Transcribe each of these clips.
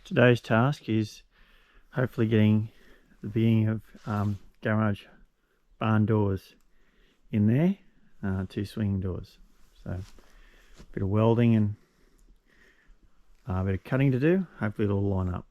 Today's task is hopefully getting the beginning of garage barn doors in there, 2 swinging doors. So a bit of welding and a bit of cutting to do. Hopefully it'll line up.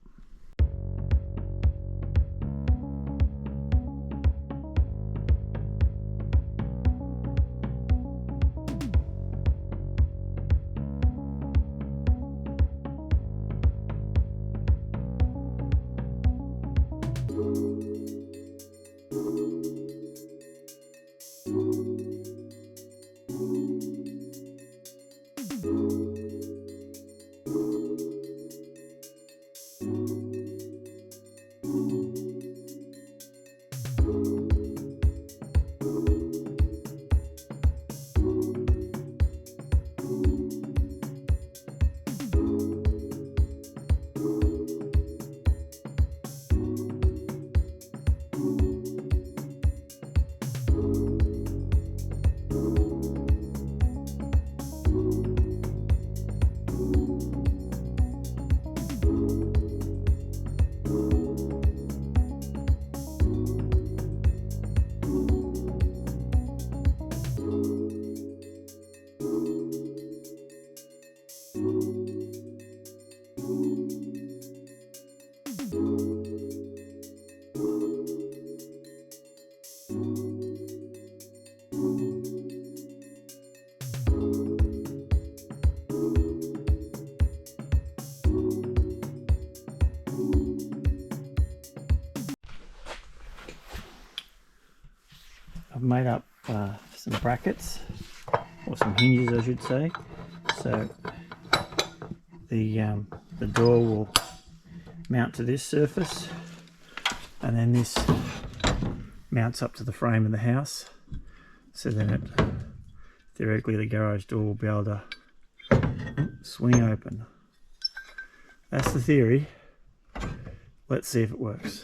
I've made up some brackets, or some hinges I should say, so the door will mount to this surface, and then this mounts up to the frame of the house, so then theoretically the garage door will be able to swing open. That's the theory. Let's see if it works.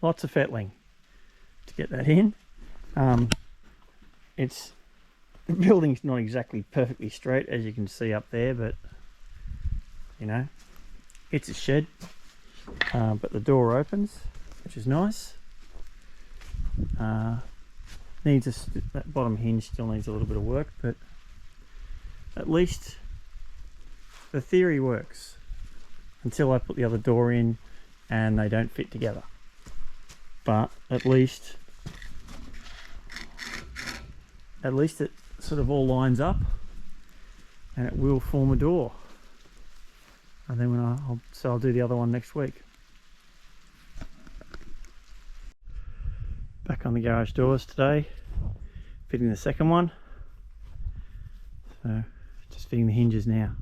Lots of fettling to get that in. The building's not exactly perfectly straight, as you can see up there, but you know, it's a shed. But the door opens, which is nice. That bottom hinge still needs a little bit of work, but at least the theory works until I put the other door in and they don't fit together. But at least it sort of all lines up and it will form a door. And then I'll do the other one next week. Back on the garage doors today, fitting the second one. So just fitting the hinges now.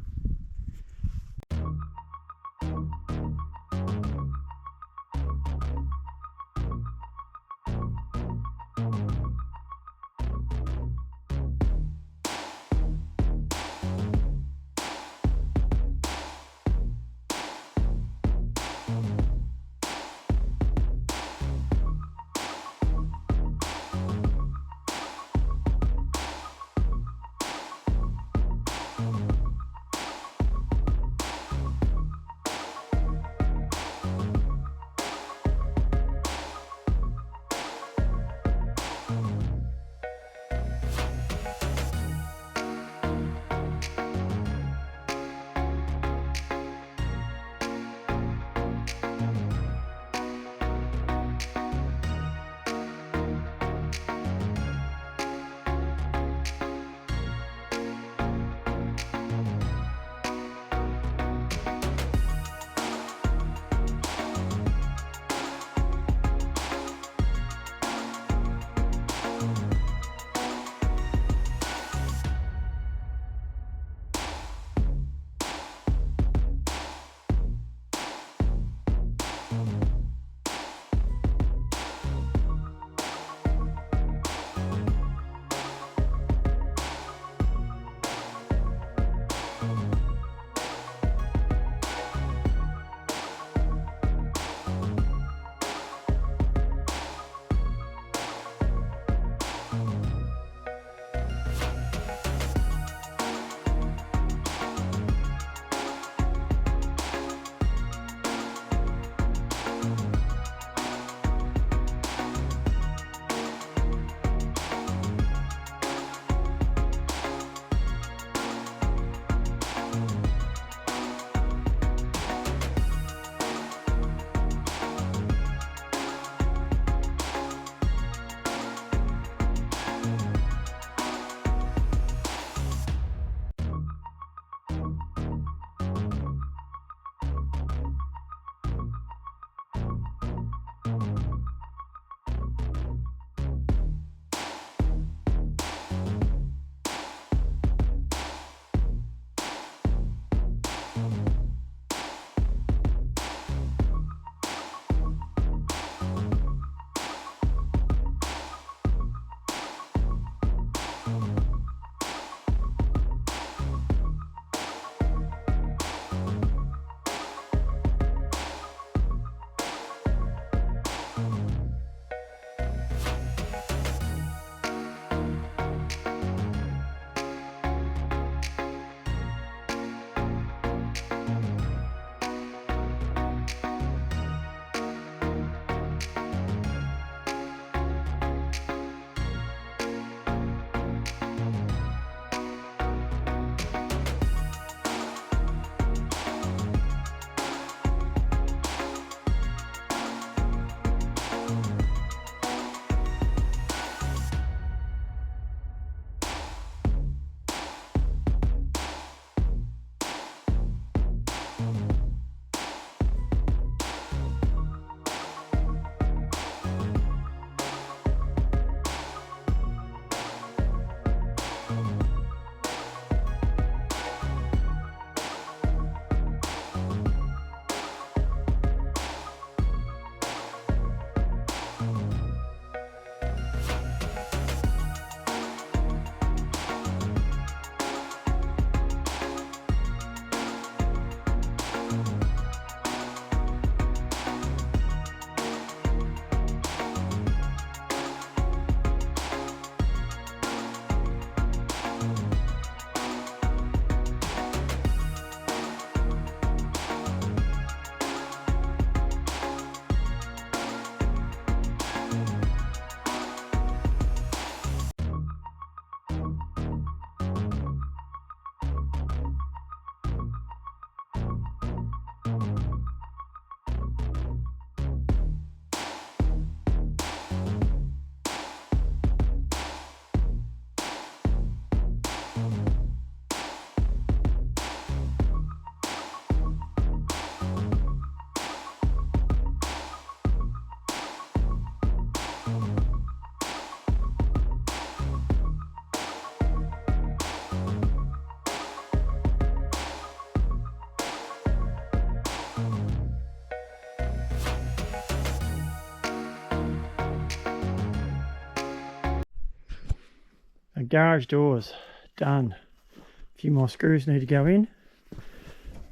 garage doors done. A few more screws need to go in,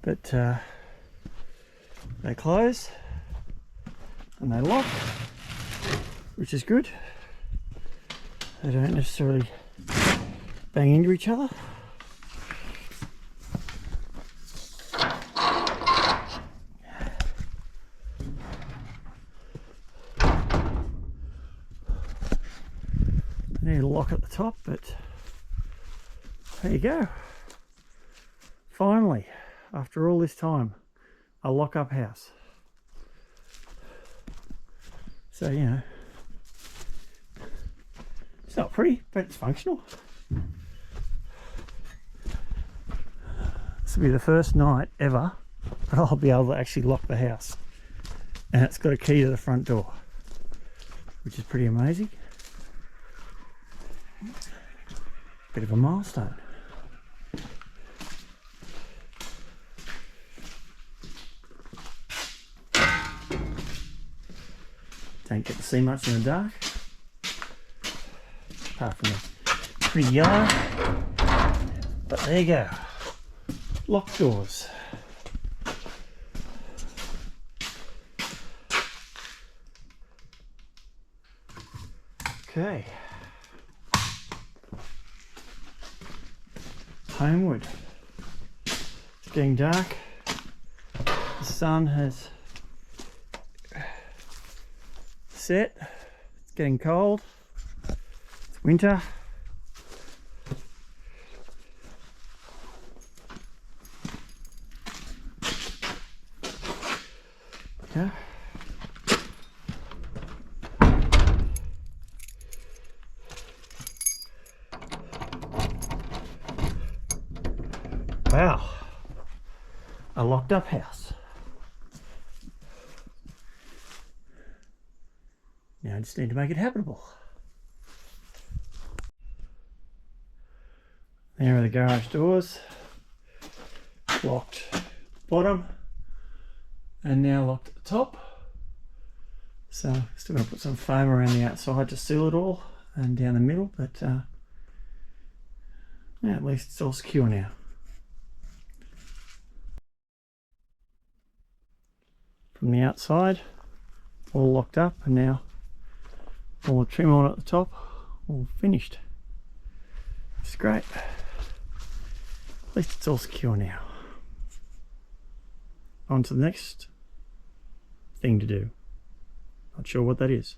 but they close and they lock, which is good. They don't necessarily bang into each other. I need a lock at the top, but there you go. Finally, after all this time, a lock-up house. So, you know, it's not pretty, but it's functional. This will be the first night ever that I'll be able to actually lock the house. And it's got a key to the front door, which is pretty amazing. Bit of a milestone. Don't get to see much in the dark, apart from the pretty yellow. But there you go. Locked doors. Okay. Homeward. It's getting dark. The sun has set. It's getting cold. It's winter. Yeah. Wow, a locked up house. Now I just need to make it habitable. There are the garage doors, locked bottom and now locked at the top. So still going to put some foam around the outside to seal it all and down the middle, but yeah, at least it's all secure now. From the outside, all locked up, and now all the trim on at the top, all finished. It's great. At least it's all secure now. On to the next thing to do. Not sure what that is.